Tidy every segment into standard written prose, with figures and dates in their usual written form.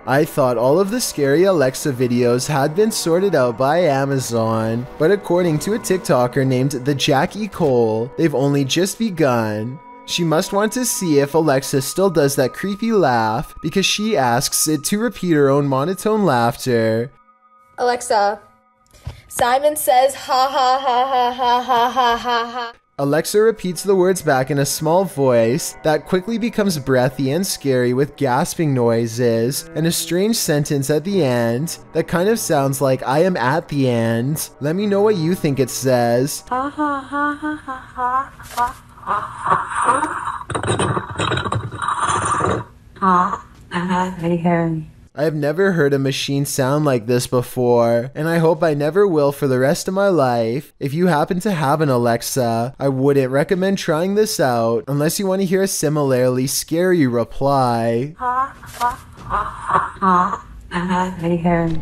I thought all of the scary Alexa videos had been sorted out by Amazon, but according to a TikToker named the Jackie Cole, they've only just begun. She must want to see if Alexa still does that creepy laugh because she asks it to repeat her own monotone laughter. Alexa, Simon says ha ha ha ha ha ha ha ha ha. Alexa repeats the words back in a small voice that quickly becomes breathy and scary with gasping noises and a strange sentence at the end that kind of sounds like I am at the end. Let me know what you think it says. Ha ha ha ha ha ha ha. I have never heard a machine sound like this before, and I hope I never will for the rest of my life. If you happen to have an Alexa, I wouldn't recommend trying this out unless you want to hear a similarly scary reply.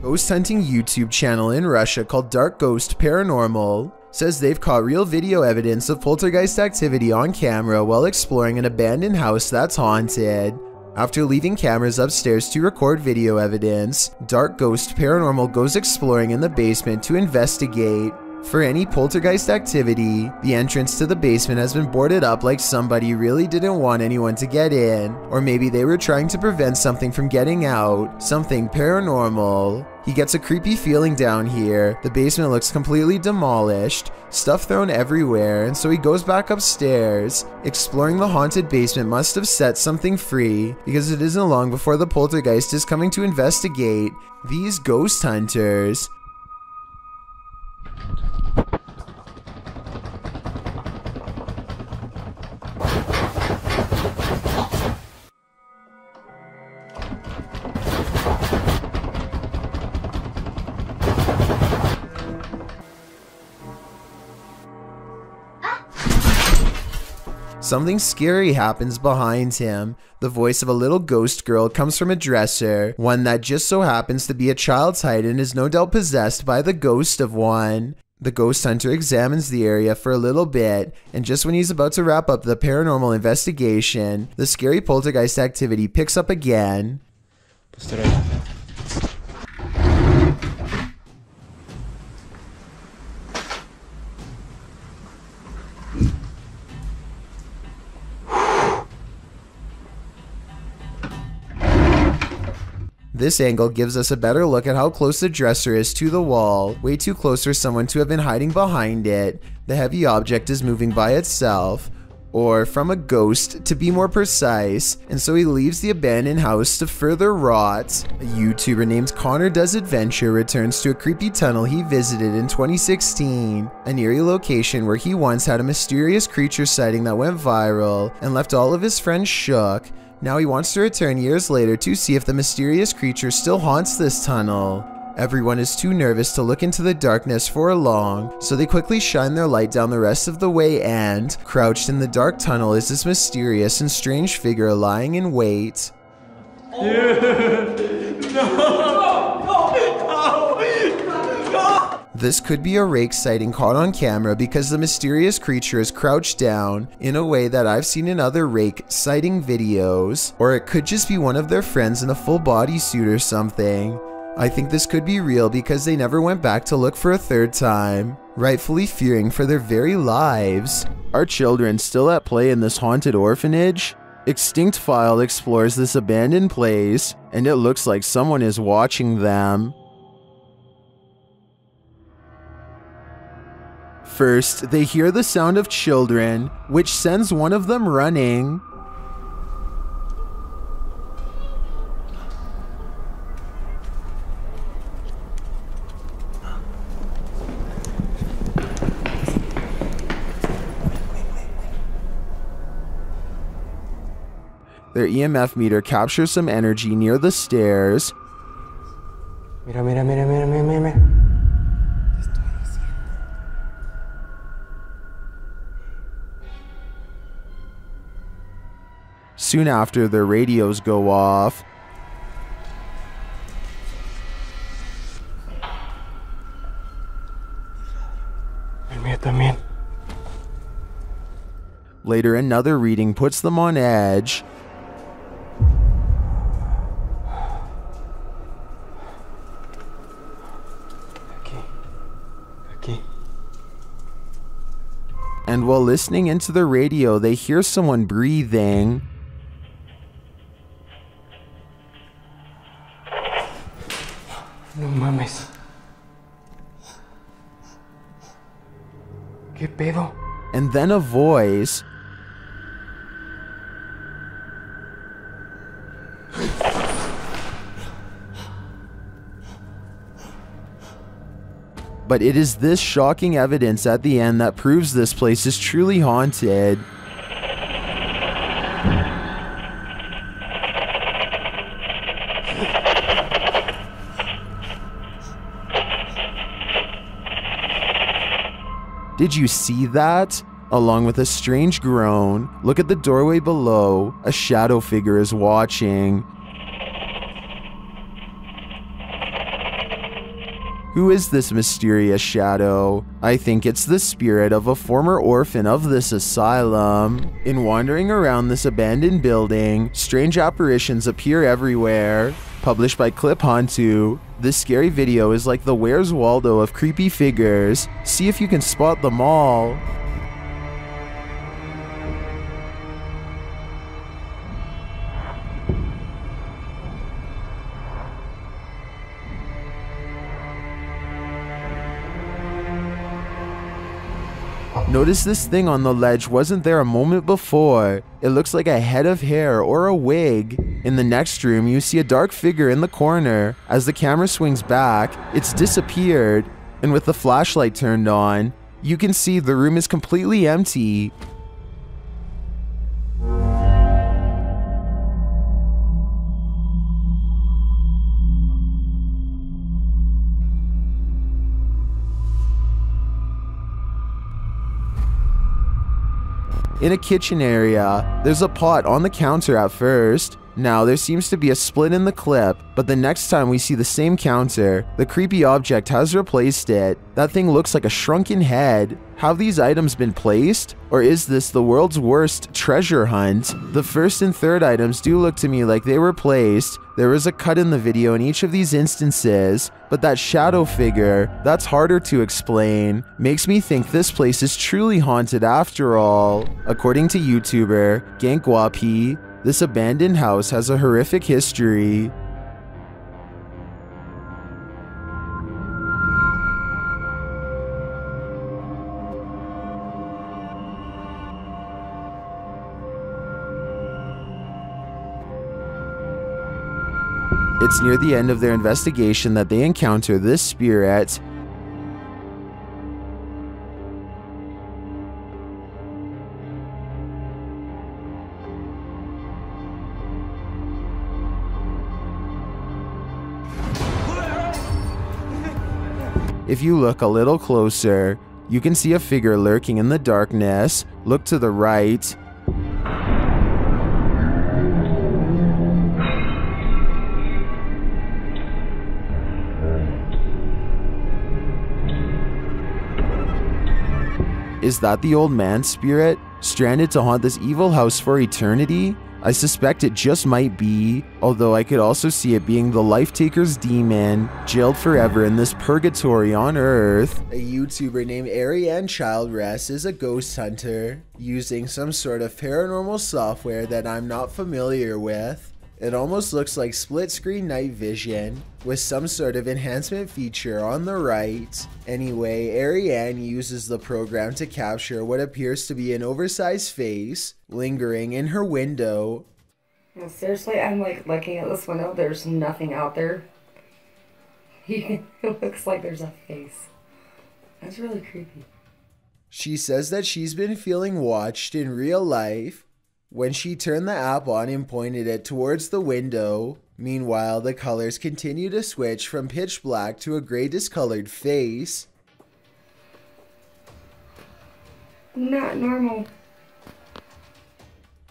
Ghost hunting YouTube channel in Russia called Dark Ghost Paranormal says they've caught real video evidence of poltergeist activity on camera while exploring an abandoned house that's haunted. After leaving cameras upstairs to record video evidence, Dark Ghost Paranormal goes exploring in the basement to investigate. For any poltergeist activity, the entrance to the basement has been boarded up like somebody really didn't want anyone to get in, or maybe they were trying to prevent something from getting out, something paranormal. He gets a creepy feeling down here. The basement looks completely demolished, stuff thrown everywhere, and so he goes back upstairs. Exploring the haunted basement must have set something free, because it isn't long before the poltergeist is coming to investigate these ghost hunters. Something scary happens behind him. The voice of a little ghost girl comes from a dresser, one that just so happens to be a child's height and is no doubt possessed by the ghost of one. The ghost hunter examines the area for a little bit, and just when he's about to wrap up the paranormal investigation, the scary poltergeist activity picks up again. This angle gives us a better look at how close the dresser is to the wall, way too close for someone to have been hiding behind it. The heavy object is moving by itself, or from a ghost to be more precise, and so he leaves the abandoned house to further rot. A YouTuber named Connor Does Adventure returns to a creepy tunnel he visited in 2016, an eerie location where he once had a mysterious creature sighting that went viral and left all of his friends shook. Now he wants to return years later to see if the mysterious creature still haunts this tunnel. Everyone is too nervous to look into the darkness for long, so they quickly shine their light down the rest of the way and, crouched in the dark tunnel is this mysterious and strange figure lying in wait. This could be a rake sighting caught on camera because the mysterious creature is crouched down in a way that I've seen in other rake sighting videos, or it could just be one of their friends in a full bodysuit or something. I think this could be real because they never went back to look for a third time, rightfully fearing for their very lives. Are children still at play in this haunted orphanage? Extinct File explores this abandoned place, and it looks like someone is watching them. First, they hear the sound of children, which sends one of them running. Their EMF meter captures some energy near the stairs. Mira, mira, mira, mira, mira, mira. Soon after, their radios go off. El mío también. Later, another reading puts them on edge. And while listening into the radio, they hear someone breathing. No mames. ¿Qué pedo? And then a voice. But it is this shocking evidence at the end that proves this place is truly haunted. Did you see that? Along with a strange groan, look at the doorway below. A shadow figure is watching. Who is this mysterious shadow? I think it's the spirit of a former orphan of this asylum. In wandering around this abandoned building, strange apparitions appear everywhere. Published by Clip Hantu, this scary video is like the Where's Waldo of creepy figures. See if you can spot them all. Notice this thing on the ledge wasn't there a moment before. It looks like a head of hair or a wig. In the next room, you see a dark figure in the corner. As the camera swings back, it's disappeared. And with the flashlight turned on, you can see the room is completely empty. In a kitchen area, there's a pot on the counter at first. Now there seems to be a split in the clip, but the next time we see the same counter, the creepy object has replaced it. That thing looks like a shrunken head. Have these items been placed? Or is this the world's worst treasure hunt? The first and third items do look to me like they were placed. There is a cut in the video in each of these instances, but that shadow figure, that's harder to explain. Makes me think this place is truly haunted after all. According to YouTuber Gankwapi, this abandoned house has a horrific history. It's near the end of their investigation that they encounter this spirit. If you look a little closer, you can see a figure lurking in the darkness. Look to the right. Is that the old man's spirit, stranded to haunt this evil house for eternity? I suspect it just might be, although I could also see it being the Life Taker's demon, jailed forever in this purgatory on Earth. A YouTuber named Eerie is a ghost hunter, using some sort of paranormal software that I'm not familiar with. It almost looks like split-screen night vision, with some sort of enhancement feature on the right. Anyway, Ariane uses the program to capture what appears to be an oversized face, lingering in her window. No, seriously, I'm like looking at this window, there's nothing out there. It looks like there's a face. That's really creepy. She says that she's been feeling watched in real life when she turned the app on and pointed it towards the window. Meanwhile, the colors continue to switch from pitch black to a gray discolored face. Not normal.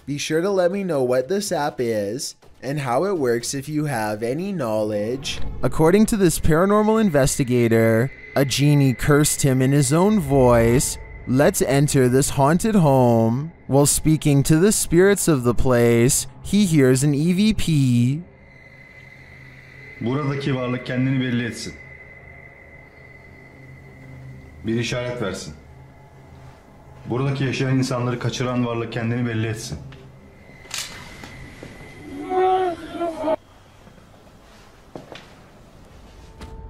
Be sure to let me know what this app is and how it works if you have any knowledge. According to this paranormal investigator, a genie cursed him in his own voice. Let's enter this haunted home. While speaking to the spirits of the place, he hears an EVP. Buradaki varlık kendini belli etsin. Bir işaret versin. Buradaki yaşayan insanları kaçıran varlık kendini belli etsin.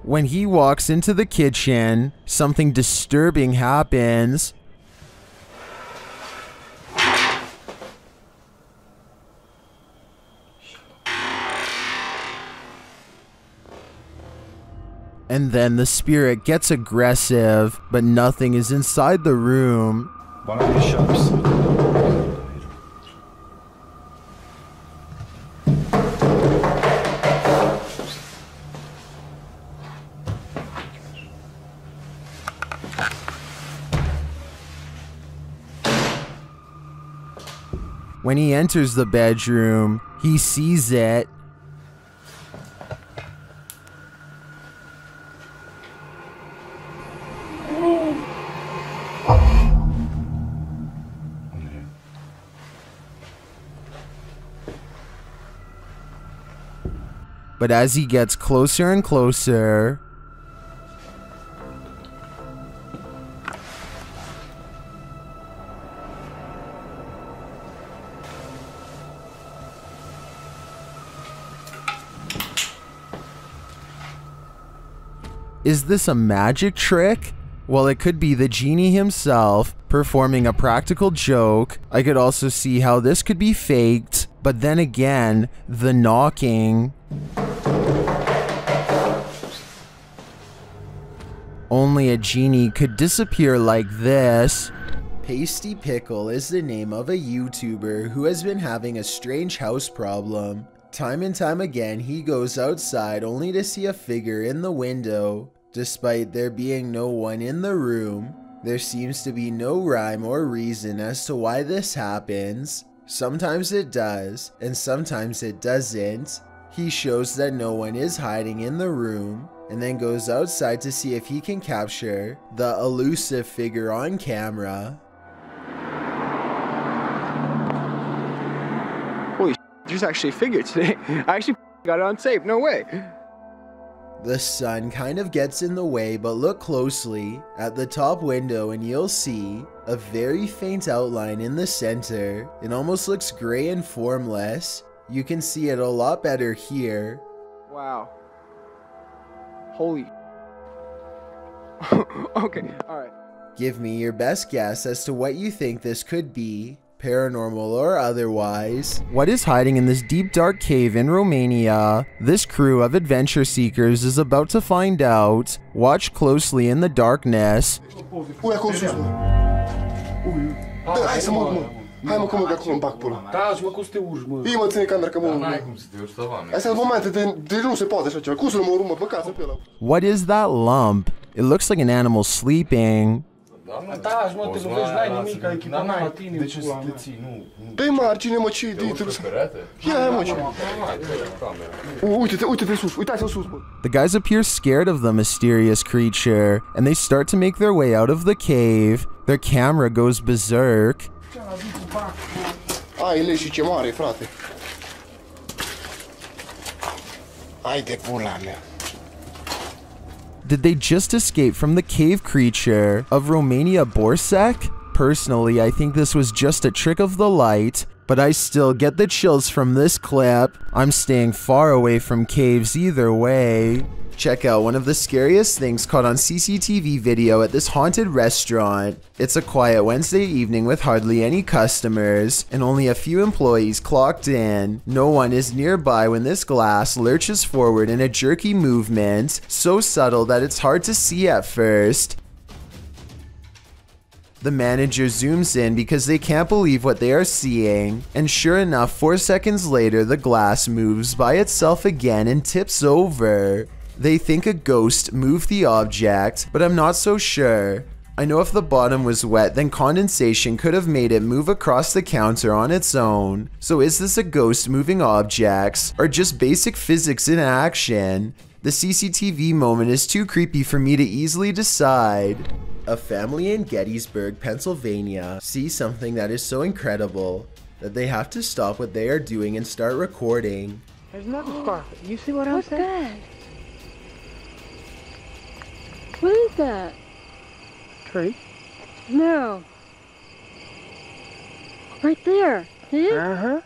When he walks into the kitchen, something disturbing happens. And then the spirit gets aggressive, but nothing is inside the room. Bana bir iş yapmışsın. When he enters the bedroom, he sees it. But as he gets closer and closer, is this a magic trick? Well, it could be the genie himself performing a practical joke. I could also see how this could be faked, but then again, the knocking. Only a genie could disappear like this. Pasty Pickle is the name of a YouTuber who has been having a strange house problem. Time and time again, he goes outside only to see a figure in the window. Despite there being no one in the room, there seems to be no rhyme or reason as to why this happens. Sometimes it does, and sometimes it doesn't. He shows that no one is hiding in the room, and then goes outside to see if he can capture the elusive figure on camera. Holy there's actually a figure today. I actually got it on tape, no way. The sun kind of gets in the way, but look closely at the top window and you'll see a very faint outline in the center. It almost looks gray and formless. You can see it a lot better here. Wow. Holy. Okay, alright. Give me your best guess as to what you think this could be, paranormal or otherwise. What is hiding in this deep dark cave in Romania? This crew of adventure seekers is about to find out. Watch closely in the darkness. Hai să mă urc, mă. Hai mă, că mă, de acolo îmi bag pula. Da, și mă, cum să te urci, mă? Ii, mă, ține camera, că mă urc. N-ai cum să te urci, tăva, mea. Astea sunt momente de nu se poate așa ceva. Cum să nu mă urc, mă, păcați pe ăla. What is that lump? It looks like an animal sleeping. Da, și mă, te lovești, n-ai nimic, ai echipat la tine, de ce să pula te mea. ții? Nu. Pe margine, mă, ce idei trebuie să... Ia, mă, ce... Uite-te sus, uitați-l sus, mă. The guys appear scared of the mysterious creature, and they start to make their way out of the cave. Their camera goes berserk. Ai leși ce mare, frate. Ai de pula mea. Did they just escape from the cave creature of Romania Borsec? Personally, I think this was just a trick of the light, but I still get the chills from this clip. I'm staying far away from caves either way. Check out one of the scariest things caught on CCTV video at this haunted restaurant. It's a quiet Wednesday evening with hardly any customers and only a few employees clocked in. No one is nearby when this glass lurches forward in a jerky movement, so subtle that it's hard to see at first. The manager zooms in because they can't believe what they are seeing, and sure enough, 4 seconds later the glass moves by itself again and tips over. They think a ghost moved the object, but I'm not so sure. I know if the bottom was wet, then condensation could have made it move across the counter on its own. So is this a ghost moving objects, or just basic physics in action? The CCTV moment is too creepy for me to easily decide. A family in Gettysburg, Pennsylvania sees something that is so incredible that they have to stop what they are doing and start recording. There's another spot. You see what I'm saying? What's that? What is that? Tree? No. Right there. See?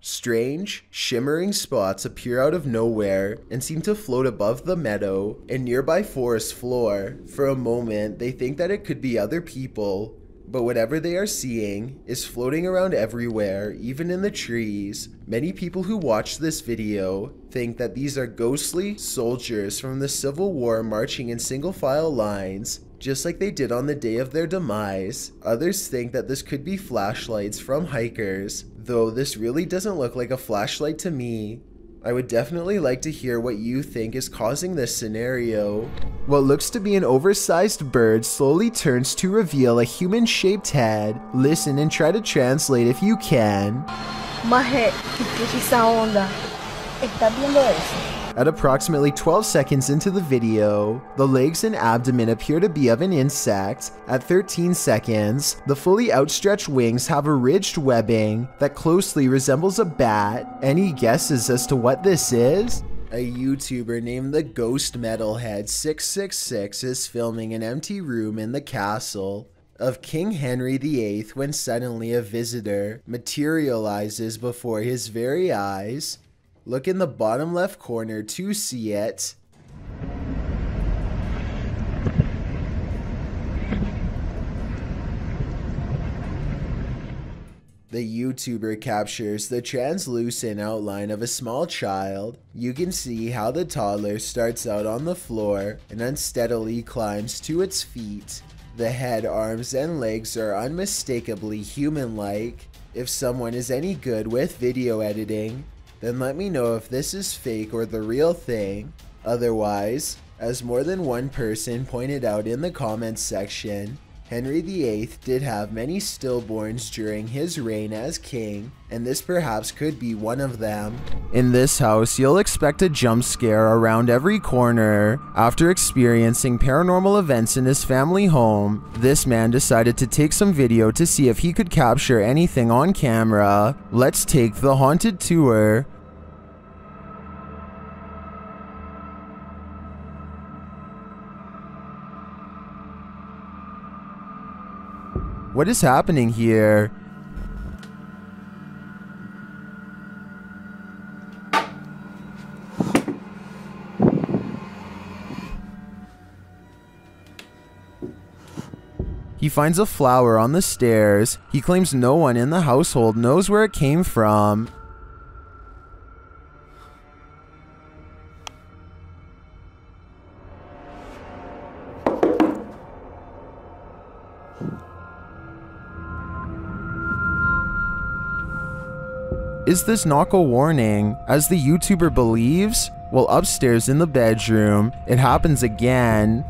Strange, shimmering spots appear out of nowhere and seem to float above the meadow and nearby forest floor. For a moment, they think that it could be other people, but whatever they are seeing is floating around everywhere, even in the trees. Many people who watch this video think that these are ghostly soldiers from the Civil War marching in single file lines, just like they did on the day of their demise. Others think that this could be flashlights from hikers, though this really doesn't look like a flashlight to me. I would definitely like to hear what you think is causing this scenario. What looks to be an oversized bird slowly turns to reveal a human-shaped head. Listen and try to translate if you can. Maje, ¿qué es esa onda? ¿Estás viendo eso? At approximately 12 seconds into the video, the legs and abdomen appear to be of an insect. At 13 seconds, the fully outstretched wings have a ridged webbing that closely resembles a bat. Any guesses as to what this is? A YouTuber named the Ghost Metalhead 666 is filming an empty room in the castle of King Henry VIII when suddenly a visitor materializes before his very eyes. Look in the bottom left corner to see it. The YouTuber captures the translucent outline of a small child. You can see how the toddler starts out on the floor and unsteadily climbs to its feet. The head, arms, and legs are unmistakably human-like. If someone is any good with video editing, then let me know if this is fake or the real thing. Otherwise, as more than one person pointed out in the comments section, Henry VIII did have many stillborns during his reign as king, and this perhaps could be one of them. In this house, you'll expect a jump scare around every corner. After experiencing paranormal events in his family home, this man decided to take some video to see if he could capture anything on camera. Let's take the haunted tour. What is happening here? He finds a flower on the stairs. He claims no one in the household knows where it came from. Is this knock a warning, as the YouTuber believes? Well, upstairs in the bedroom, it happens again.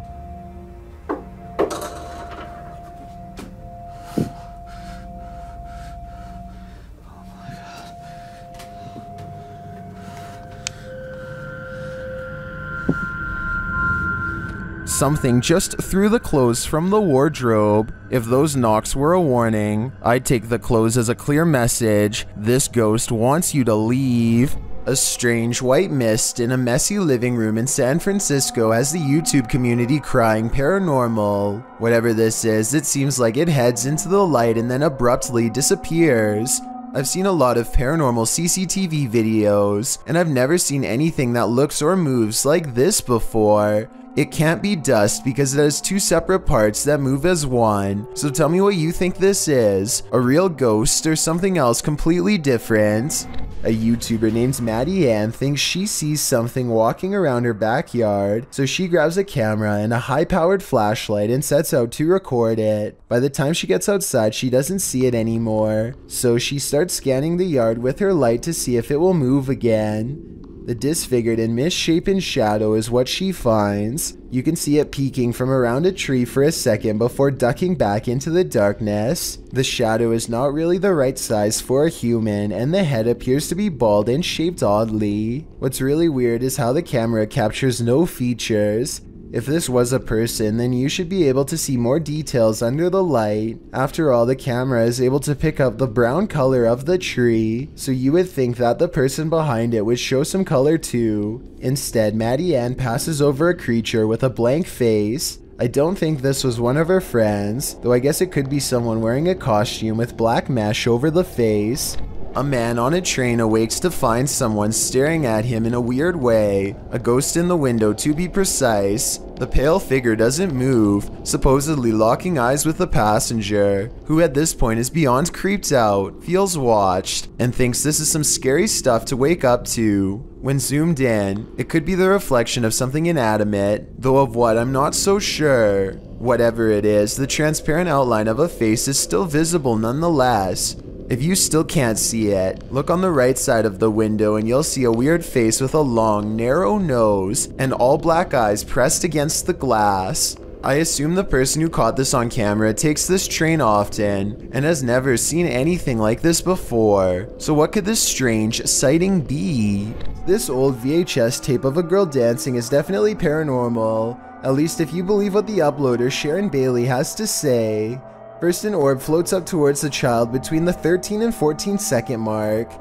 Something just threw the clothes from the wardrobe. If those knocks were a warning, I'd take the clothes as a clear message. This ghost wants you to leave. A strange white mist in a messy living room in San Francisco has the YouTube community crying paranormal. Whatever this is, it seems like it heads into the light and then abruptly disappears. I've seen a lot of paranormal CCTV videos, and I've never seen anything that looks or moves like this before. It can't be dust because it has two separate parts that move as one. So tell me what you think this is. A real ghost or something else completely different? A YouTuber named Maddie Ann thinks she sees something walking around her backyard, so she grabs a camera and a high-powered flashlight and sets out to record it. By the time she gets outside, she doesn't see it anymore, so she starts scanning the yard with her light to see if it will move again. The disfigured and misshapen shadow is what she finds. You can see it peeking from around a tree for a second before ducking back into the darkness. The shadow is not really the right size for a human, and the head appears to be bald and shaped oddly. What's really weird is how the camera captures no features. If this was a person, then you should be able to see more details under the light. After all, the camera is able to pick up the brown color of the tree, so you would think that the person behind it would show some color too. Instead, Maddie Ann passes over a creature with a blank face. I don't think this was one of her friends, though I guess it could be someone wearing a costume with black mesh over the face. A man on a train awakes to find someone staring at him in a weird way, a ghost in the window to be precise. The pale figure doesn't move, supposedly locking eyes with the passenger, who at this point is beyond creeped out, feels watched, and thinks this is some scary stuff to wake up to. When zoomed in, it could be the reflection of something inanimate, though of what I'm not so sure. Whatever it is, the transparent outline of a face is still visible nonetheless. If you still can't see it, look on the right side of the window and you'll see a weird face with a long, narrow nose and all black eyes pressed against the glass. I assume the person who caught this on camera takes this train often and has never seen anything like this before. So what could this strange sighting be? This old VHS tape of a girl dancing is definitely paranormal, at least if you believe what the uploader Sharon Bailey has to say. First, an orb floats up towards the child between the 13 and 14 second mark.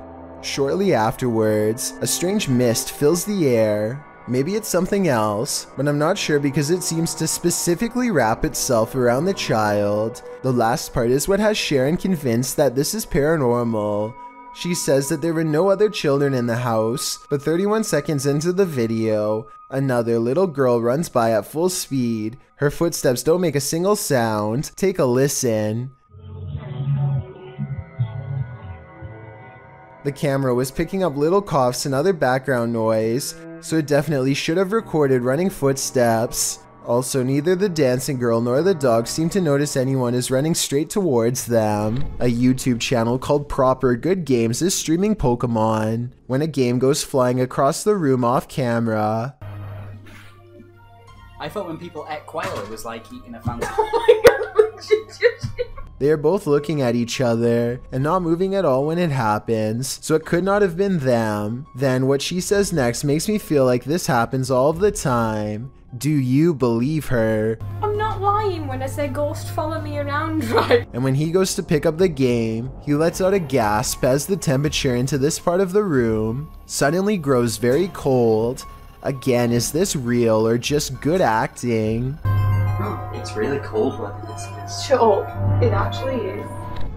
Shortly afterwards, a strange mist fills the air. Maybe it's something else, but I'm not sure because it seems to specifically wrap itself around the child. The last part is what has Sharon convinced that this is paranormal. She says that there were no other children in the house, but 31 seconds into the video, another little girl runs by at full speed. Her footsteps don't make a single sound. Take a listen. The camera was picking up little coughs and other background noise, so it definitely should have recorded running footsteps. Also, neither the dancing girl nor the dog seem to notice anyone is running straight towards them. A YouTube channel called Proper Good Games is streaming Pokemon when a game goes flying across the room off camera. I thought when people ate quail it was like eating a fancy. Oh my god. They are both looking at each other and not moving at all when it happens, so it could not have been them. Then what she says next makes me feel like this happens all of the time. Do you believe her? I'm not lying when I say ghost follow me around, right? And when he goes to pick up the game, he lets out a gasp as the temperature into this part of the room suddenly grows very cold. Again, is this real or just good acting? Oh, it's really cold when it's Sure, it actually is.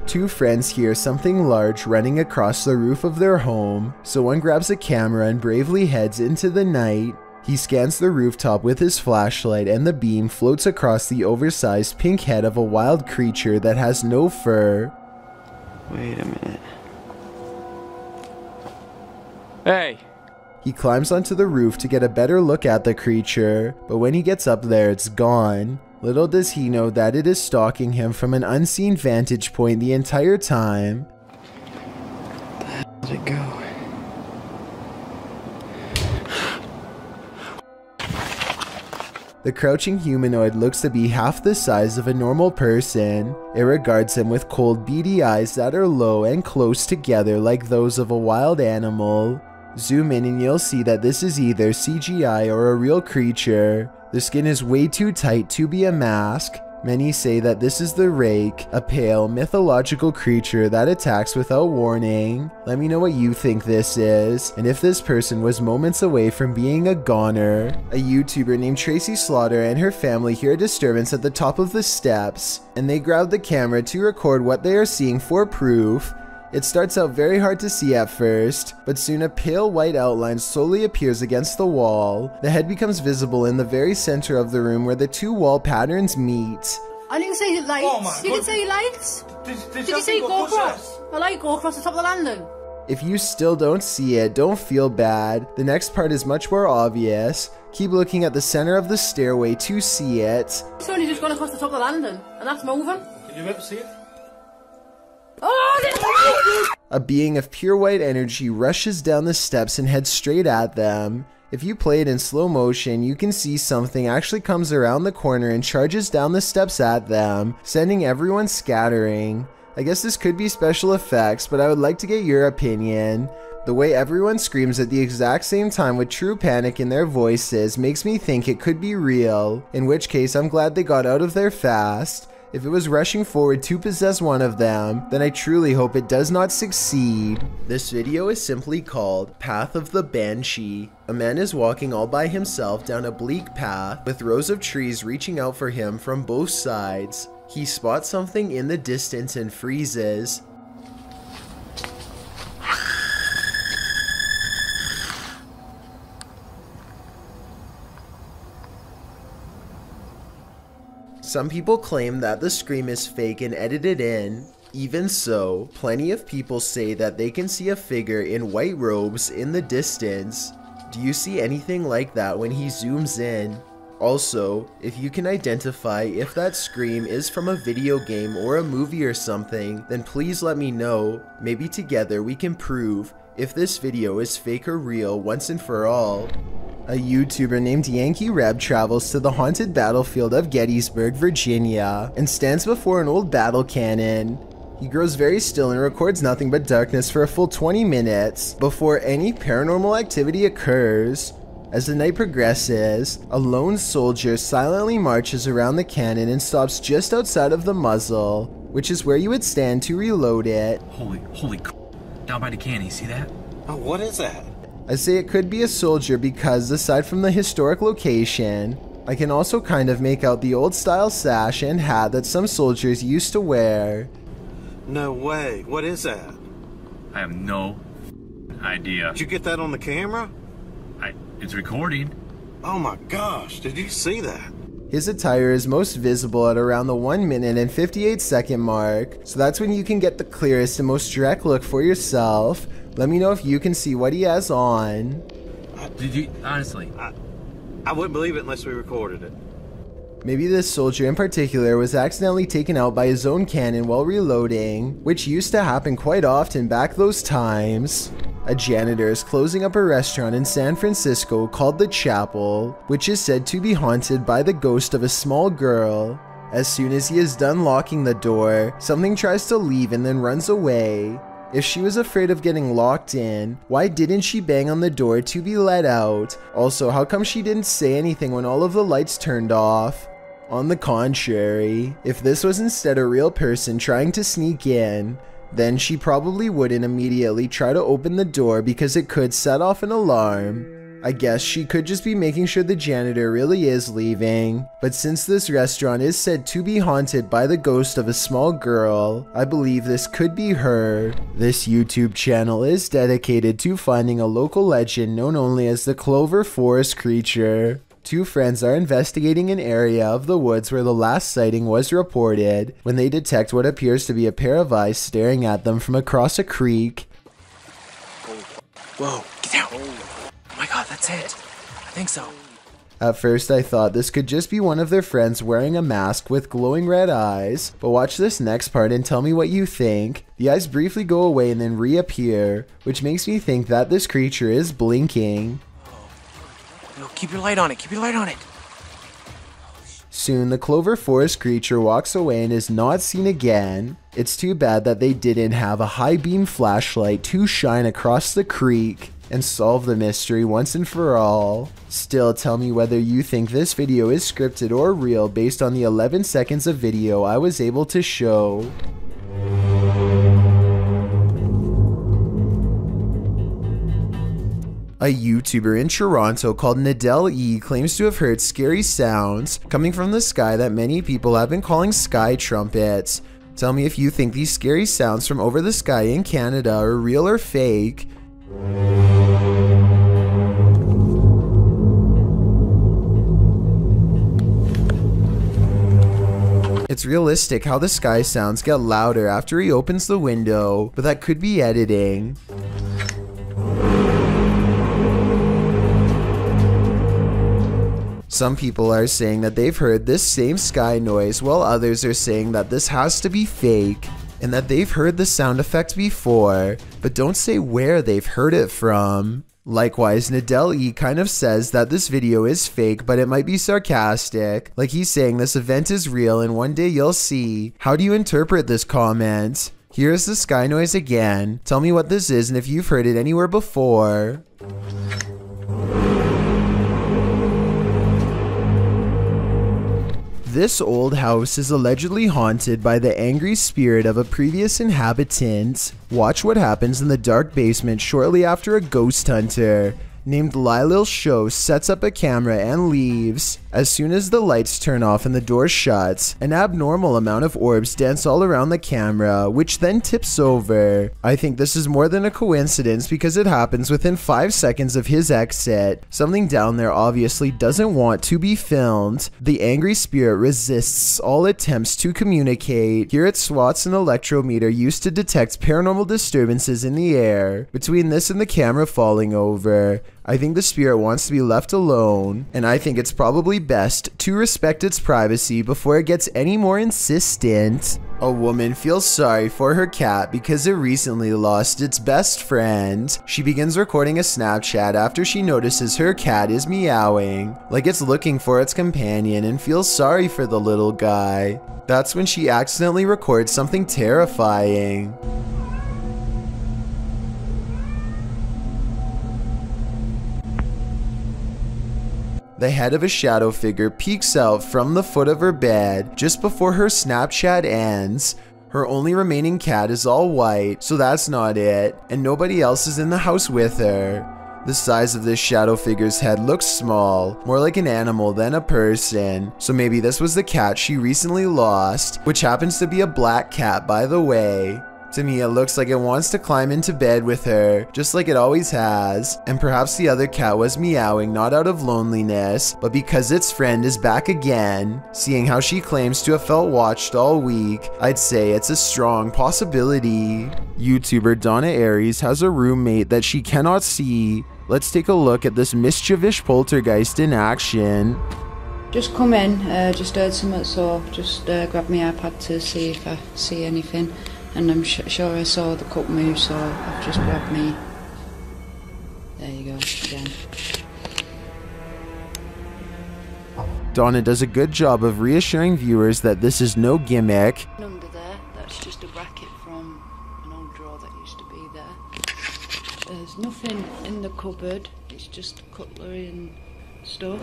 Two friends hear something large running across the roof of their home, so one grabs a camera and bravely heads into the night. He scans the rooftop with his flashlight and the beam floats across the oversized pink head of a wild creature that has no fur. Wait a minute. Hey! He climbs onto the roof to get a better look at the creature, but when he gets up there, it's gone. Little does he know that it is stalking him from an unseen vantage point the entire time. Where did it go? The crouching humanoid looks to be half the size of a normal person. It regards him with cold, beady eyes that are low and close together like those of a wild animal. Zoom in and you'll see that this is either CGI or a real creature. The skin is way too tight to be a mask. Many say that this is the Rake, a pale, mythological creature that attacks without warning. Let me know what you think this is, and if this person was moments away from being a goner. A YouTuber named Tracy Slaughter and her family hear a disturbance at the top of the steps, and they grab the camera to record what they are seeing for proof. It starts out very hard to see at first, but soon a pale white outline slowly appears against the wall. The head becomes visible in the very center of the room where the two wall patterns meet. I didn't say lights. Oh You didn't say lights. Did you say go across? A light go across the top of the landing. If you still don't see it, don't feel bad. The next part is much more obvious. Keep looking at the center of the stairway to see it. It's only just gone across the top of the landing, and that's moving. Can you ever see it? A being of pure white energy rushes down the steps and heads straight at them. If you play it in slow motion, you can see something actually comes around the corner and charges down the steps at them, sending everyone scattering. I guess this could be special effects, but I would like to get your opinion. The way everyone screams at the exact same time with true panic in their voices makes me think it could be real, in which case I'm glad they got out of there fast. If it was rushing forward to possess one of them, then I truly hope it does not succeed. This video is simply called Path of the Banshee. A man is walking all by himself down a bleak path with rows of trees reaching out for him from both sides. He spots something in the distance and freezes. Some people claim that the scream is fake and edited in. Even so, plenty of people say that they can see a figure in white robes in the distance. Do you see anything like that when he zooms in? Also, if you can identify if that scream is from a video game or a movie or something, then please let me know. Maybe together we can prove if this video is fake or real once and for all. A YouTuber named Yankee Reb travels to the haunted battlefield of Gettysburg, Virginia, and stands before an old battle cannon. He grows very still and records nothing but darkness for a full 20 minutes before any paranormal activity occurs. As the night progresses, a lone soldier silently marches around the cannon and stops just outside of the muzzle, which is where you would stand to reload it. Holy down by the cannon, you see that? Oh, what is that? I say it could be a soldier because, aside from the historic location, I can also kind of make out the old style sash and hat that some soldiers used to wear. No way. What is that? I have no idea. Did you get that on the camera? It's recording. Oh my gosh, did you see that? His attire is most visible at around the 1 minute and 58-second mark, so that's when you can get the clearest and most direct look for yourself. Let me know if you can see what he has on. Did you, honestly? I wouldn't believe it unless we recorded it. Maybe this soldier in particular was accidentally taken out by his own cannon while reloading, which used to happen quite often back those times. A janitor is closing up a restaurant in San Francisco called The Chapel, which is said to be haunted by the ghost of a small girl. As soon as he is done locking the door, something tries to leave and then runs away. If she was afraid of getting locked in, why didn't she bang on the door to be let out? Also, how come she didn't say anything when all of the lights turned off? On the contrary, if this was instead a real person trying to sneak in, then she probably wouldn't immediately try to open the door because it could set off an alarm. I guess she could just be making sure the janitor really is leaving. But since this restaurant is said to be haunted by the ghost of a small girl, I believe this could be her. This YouTube channel is dedicated to finding a local legend known only as the Clover Forest creature. Two friends are investigating an area of the woods where the last sighting was reported when they detect what appears to be a pair of eyes staring at them from across a creek. Whoa, get down! Oh my god, that's it. I think so. At first I thought this could just be one of their friends wearing a mask with glowing red eyes, but watch this next part and tell me what you think. The eyes briefly go away and then reappear, which makes me think that this creature is blinking. No, keep your light on it, keep your light on it. Soon the Clover Forest creature walks away and is not seen again. It's too bad that they didn't have a high beam flashlight to shine across the creek and solve the mystery once and for all. Still, tell me whether you think this video is scripted or real based on the 11 seconds of video I was able to show. A YouTuber in Toronto called Nadell E claims to have heard scary sounds coming from the sky that many people have been calling sky trumpets. Tell me if you think these scary sounds from over the sky in Canada are real or fake. It's realistic how the sky sounds get louder after he opens the window, but that could be editing. Some people are saying that they've heard this same sky noise, while others are saying that this has to be fake, and that they've heard the sound effect before, but don't say where they've heard it from. Likewise, Nadell E kind of says that this video is fake, but it might be sarcastic, like he's saying this event is real and one day you'll see. How do you interpret this comment? Here's the sky noise again. Tell me what this is and if you've heard it anywhere before. This old house is allegedly haunted by the angry spirit of a previous inhabitant. Watch what happens in the dark basement shortly after a ghost hunter named Lylil Show sets up a camera and leaves. As soon as the lights turn off and the door shuts, an abnormal amount of orbs dance all around the camera, which then tips over. I think this is more than a coincidence because it happens within 5 seconds of his exit. Something down there obviously doesn't want to be filmed. The angry spirit resists all attempts to communicate. Here it swats an electrometer used to detect paranormal disturbances in the air. Between this and the camera falling over, I think the spirit wants to be left alone, and I think it's probably best to respect its privacy before it gets any more insistent. A woman feels sorry for her cat because it recently lost its best friend. She begins recording a Snapchat after she notices her cat is meowing, like it's looking for its companion, and feels sorry for the little guy. That's when she accidentally records something terrifying. The head of a shadow figure peeks out from the foot of her bed just before her Snapchat ends. Her only remaining cat is all white, so that's not it, and nobody else is in the house with her. The size of this shadow figure's head looks small, more like an animal than a person, so maybe this was the cat she recently lost, which happens to be a black cat, by the way. To me, it looks like it wants to climb into bed with her, just like it always has, and perhaps the other cat was meowing not out of loneliness, but because its friend is back again. Seeing how she claims to have felt watched all week, I'd say it's a strong possibility. YouTuber Donna Aries has a roommate that she cannot see. Let's take a look at this mischievous poltergeist in action. Just come in, just heard something, so just grabbed my iPad to see if I see anything. And I'm sure I saw the cup move, so I've just grabbed me. There you go, again. Donna does a good job of reassuring viewers that this is no gimmick. Under there, that's just a bracket from an old drawer that used to be there. There's nothing in the cupboard, it's just cutlery and stuff.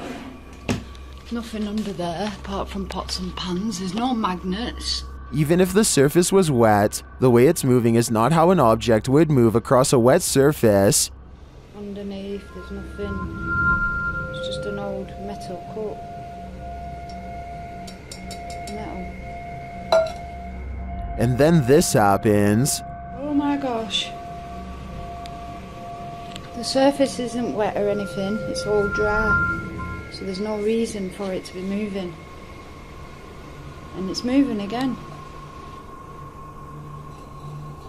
Nothing under there, apart from pots and pans. There's no magnets. Even if the surface was wet, the way it's moving is not how an object would move across a wet surface. Underneath, there's nothing. It's just an old metal cup. Metal. And then this happens. Oh my gosh. The surface isn't wet or anything, it's all dry. So there's no reason for it to be moving. And it's moving again.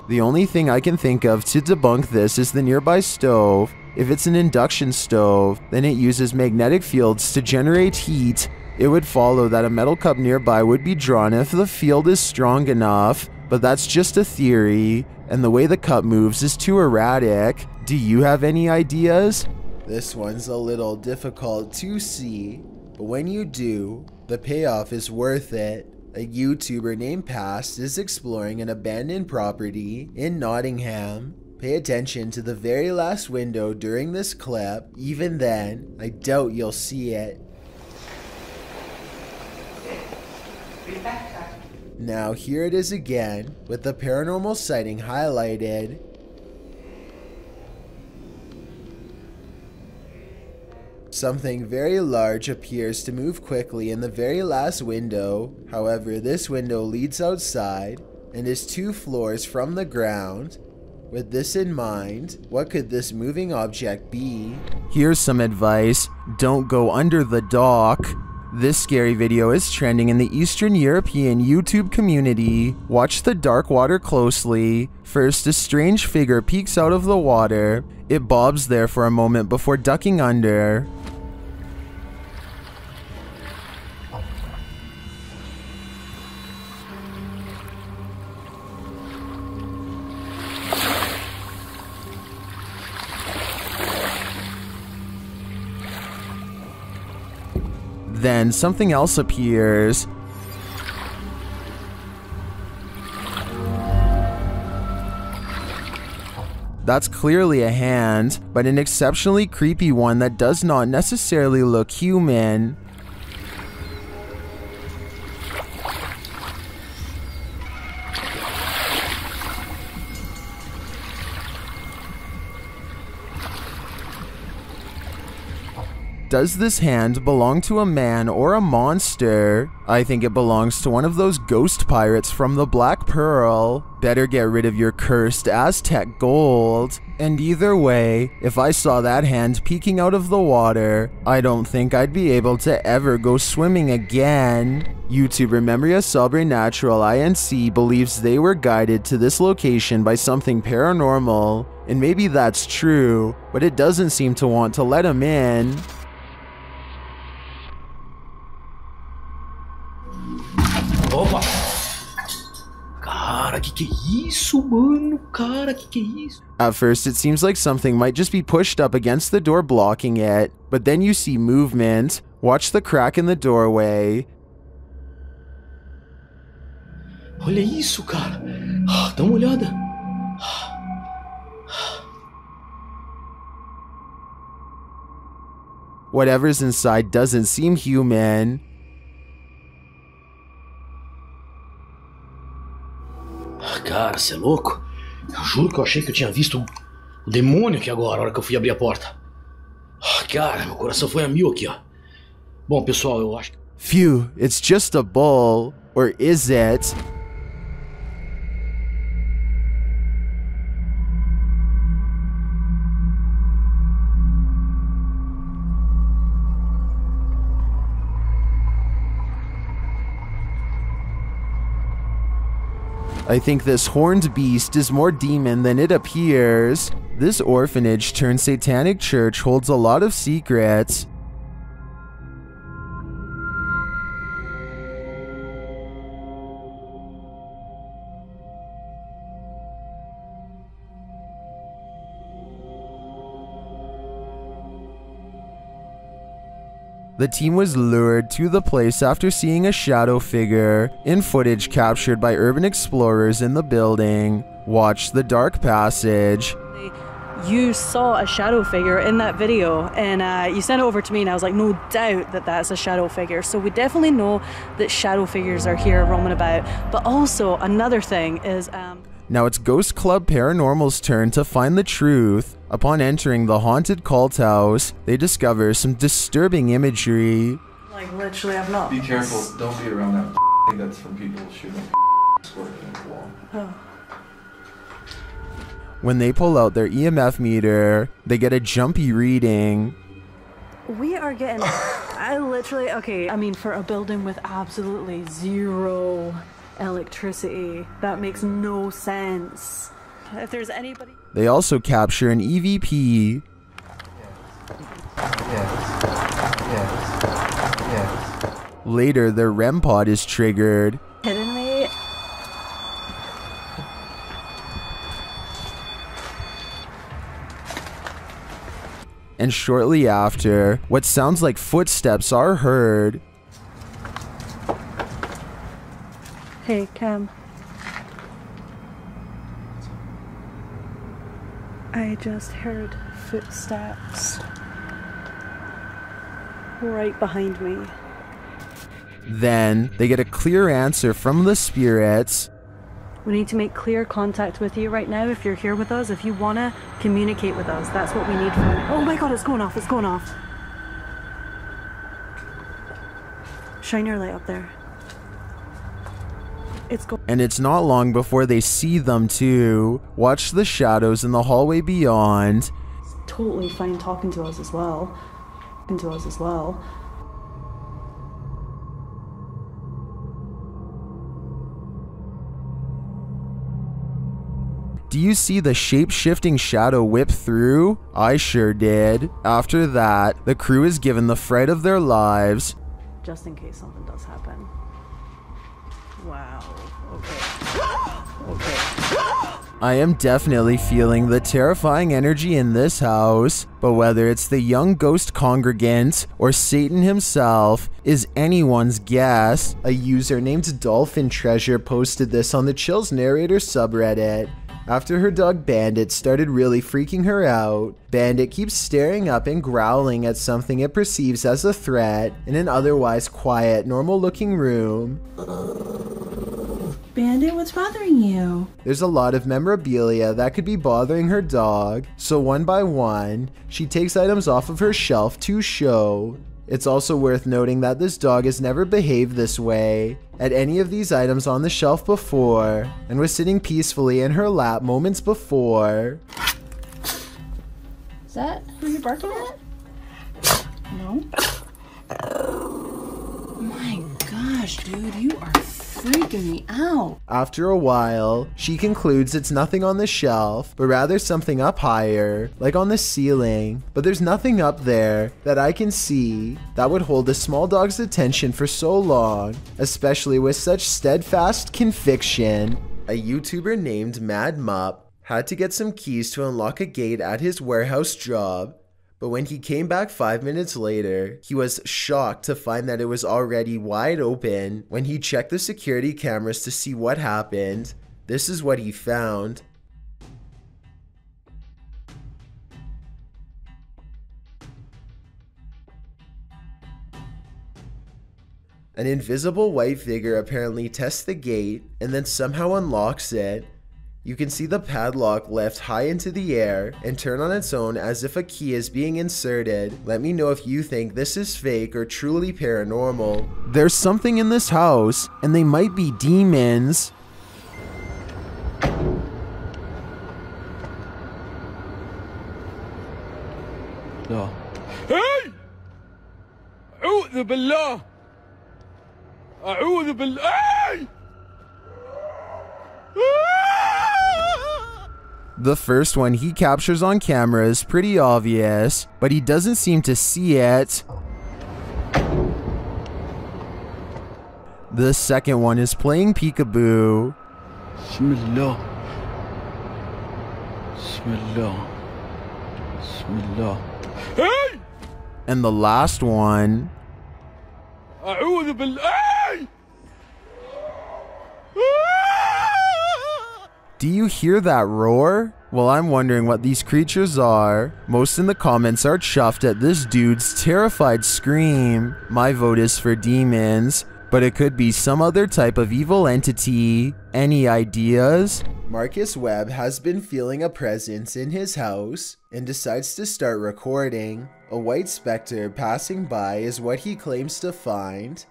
The only thing I can think of to debunk this is the nearby stove. If it's an induction stove, then it uses magnetic fields to generate heat. It would follow that a metal cup nearby would be drawn if the field is strong enough, but that's just a theory, and the way the cup moves is too erratic. Do you have any ideas? This one's a little difficult to see, but when you do, the payoff is worth it. A YouTuber named Past is exploring an abandoned property in Nottingham. Pay attention to the very last window during this clip. Even then, I doubt you'll see it. Now here it is again, with the paranormal sighting highlighted. Something very large appears to move quickly in the very last window. However, this window leads outside and is 2 floors from the ground. With this in mind, what could this moving object be? Here's some advice: don't go under the dock. This scary video is trending in the Eastern European YouTube community. Watch the dark water closely. First, a strange figure peeks out of the water. It bobs there for a moment before ducking under. Then something else appears. That's clearly a hand, but an exceptionally creepy one that does not necessarily look human. Does this hand belong to a man or a monster? I think it belongs to one of those ghost pirates from the Black Pearl. Better get rid of your cursed Aztec gold. And either way, if I saw that hand peeking out of the water, I don't think I'd be able to ever go swimming again. YouTuber Memoria Sobrenatural INC believes they were guided to this location by something paranormal. And maybe that's true, but it doesn't seem to want to let him in. Opa! Cara, que é isso, mano? Cara, que é isso? At first, it seems like something might just be pushed up against the door blocking it, but then you see movement. Watch the crack in the doorway. Olha isso, cara. Dá uma olhada. Whatever's inside doesn't seem human. Cara, você é louco? Eu juro que eu achei que eu tinha visto o demônio aqui agora, na hora que eu fui abrir a porta. Cara, meu coração foi a mil aqui, ó. Bom, pessoal, eu acho que... Phew, it's just a bull. Or is it? I think this horned beast is more demon than it appears. This orphanage turned satanic church holds a lot of secrets. The team was lured to the place after seeing a shadow figure in footage captured by urban explorers in the building. Watch the dark passage. You saw a shadow figure in that video, and you sent it over to me, and I was like, no doubt that that's a shadow figure. So we definitely know that shadow figures are here roaming about. But also another thing is now it's Ghost Club Paranormal's turn to find the truth. Upon entering the haunted cult house, they discover some disturbing imagery. Like, literally, I'm not. Be careful, don't be around that thing that's from people shooting squirting in the wall. Oh. When they pull out their EMF meter, they get a jumpy reading. We are getting... okay, I mean, for a building with absolutely zero electricity, that makes no sense. If there's anybody... They also capture an EVP. Yes. Later, their REM pod is triggered. Kidding me? And shortly after, what sounds like footsteps are heard. Hey, Cam. I just heard footsteps right behind me. Then, they get a clear answer from the spirits. We need to make clear contact with you right now if you're here with us. If you want to communicate with us, that's what we need from you. Oh my god, it's going off, it's going off. Shine your light up there. And it's not long before they see them too. Watch the shadows in the hallway beyond. It's totally fine talking to us as well. Do you see the shape-shifting shadow whip through? I sure did. After that, the crew is given the fright of their lives. Just in case something does happen. Wow. Okay. I am definitely feeling the terrifying energy in this house, but whether it's the young ghost congregant or Satan himself is anyone's guess. A user named Dolphin Treasure posted this on the Chills Narrator subreddit. After her dog Bandit started really freaking her out, Bandit keeps staring up and growling at something it perceives as a threat in an otherwise quiet, normal-looking room. Bandit, what's bothering you? There's a lot of memorabilia that could be bothering her dog, so one by one, she takes items off of her shelf to show. It's also worth noting that this dog has never behaved this way at any of these items on the shelf before, and was sitting peacefully in her lap moments before. Is that who you're barking at? No? Oh my gosh, dude, you are freaking me out. After a while, she concludes it's nothing on the shelf, but rather something up higher, like on the ceiling. But there's nothing up there that I can see that would hold a small dog's attention for so long, especially with such steadfast conviction. A YouTuber named Mad Mup had to get some keys to unlock a gate at his warehouse job. But when he came back 5 minutes later, he was shocked to find that it was already wide open. When he checked the security cameras to see what happened, this is what he found. An invisible white figure apparently tests the gate and then somehow unlocks it. You can see the padlock left high into the air and turn on its own as if a key is being inserted. Let me know if you think this is fake or truly paranormal. There's something in this house, and they might be demons. No. Hey! أعوذ بالله! أعوذ بالله! The first one he captures on camera is pretty obvious, but he doesn't seem to see it. The second one is playing peekaboo. Bismillah. Bismillah. Bismillah. Hey! And the last one. أعوذ بالله! Do you hear that roar? Well, I'm wondering what these creatures are. Most in the comments are chuffed at this dude's terrified scream. My vote is for demons, but it could be some other type of evil entity. Any ideas? Marcus Webb has been feeling a presence in his house and decides to start recording. A white specter passing by is what he claims to find.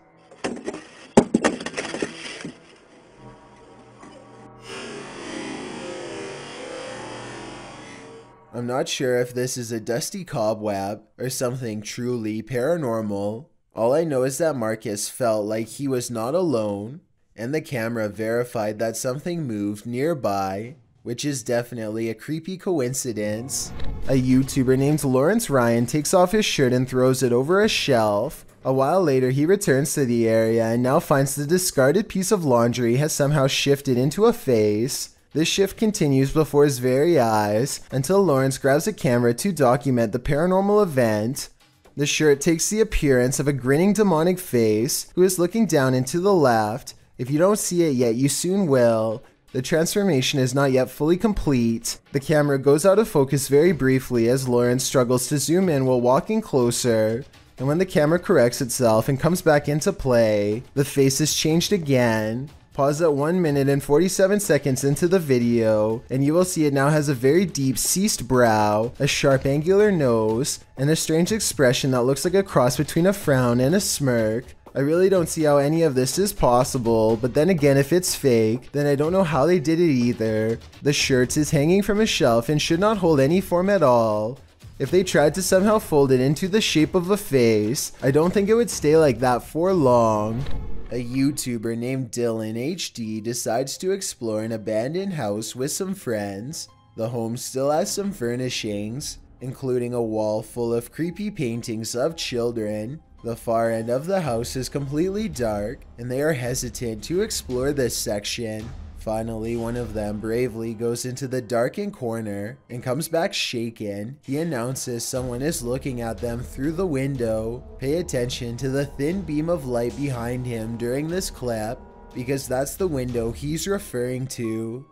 I'm not sure if this is a dusty cobweb or something truly paranormal. All I know is that Marcus felt like he was not alone, and the camera verified that something moved nearby, which is definitely a creepy coincidence. A YouTuber named Lawrence Ryan takes off his shirt and throws it over a shelf. A while later, he returns to the area and now finds the discarded piece of laundry has somehow shifted into a face. This shift continues before his very eyes until Lawrence grabs a camera to document the paranormal event. The shirt takes the appearance of a grinning demonic face who is looking down and to the left. If you don't see it yet, you soon will. The transformation is not yet fully complete. The camera goes out of focus very briefly as Lawrence struggles to zoom in while walking closer. And when the camera corrects itself and comes back into play, the face is changed again. Pause at 1 minute and 47 seconds into the video, and you will see it now has a very deep ceased brow, a sharp angular nose, and a strange expression that looks like a cross between a frown and a smirk. I really don't see how any of this is possible, but then again, if it's fake, then I don't know how they did it either. The shirt is hanging from a shelf and should not hold any form at all. If they tried to somehow fold it into the shape of a face, I don't think it would stay like that for long. A YouTuber named Dylan HD decides to explore an abandoned house with some friends. The home still has some furnishings, including a wall full of creepy paintings of children. The far end of the house is completely dark, and they are hesitant to explore this section. Finally, one of them bravely goes into the darkened corner and comes back shaken. He announces someone is looking at them through the window. Pay attention to the thin beam of light behind him during this clip, because that's the window he's referring to.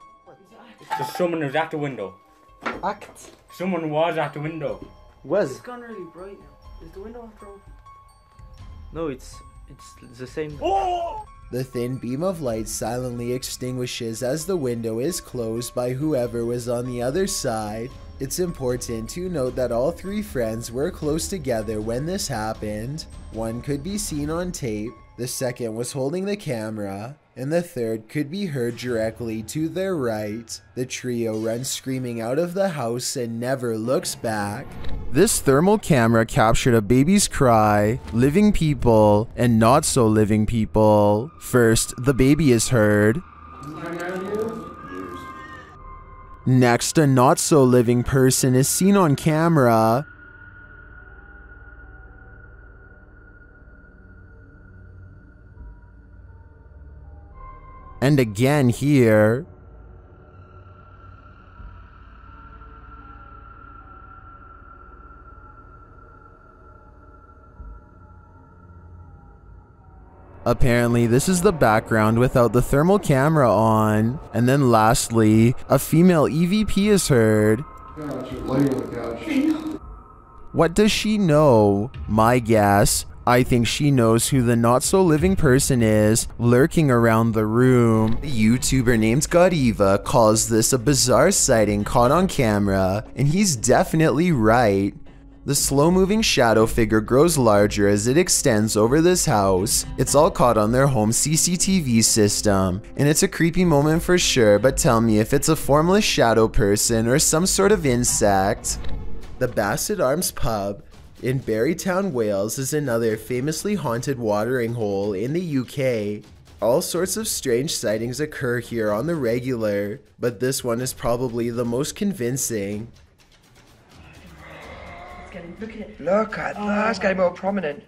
There's someone who's at the window. Act. Someone was at the window. Was? It's gone really bright now. Is the window after open? No, it's the same. Oh! The thin beam of light silently extinguishes as the window is closed by whoever was on the other side. It's important to note that all three friends were close together when this happened. One could be seen on tape, the second was holding the camera, and the third could be heard directly to their right. The trio runs screaming out of the house and never looks back. This thermal camera captured a baby's cry, living people, and not so living people. First, the baby is heard. Next, a not so living person is seen on camera. And again here. Apparently, this is the background without the thermal camera on. And then lastly, a female EVP is heard. What does she know? My guess, I think she knows who the not-so-living person is lurking around the room. A YouTuber named Godiva calls this a bizarre sighting caught on camera, and he's definitely right. The slow-moving shadow figure grows larger as it extends over this house. It's all caught on their home CCTV system, and it's a creepy moment for sure, but tell me if it's a formless shadow person or some sort of insect. The Bassett Arms Pub in Barrytown, Wales is another famously haunted watering hole in the UK. All sorts of strange sightings occur here on the regular, but this one is probably the most convincing. Look at it. Look at that. It's getting more prominent.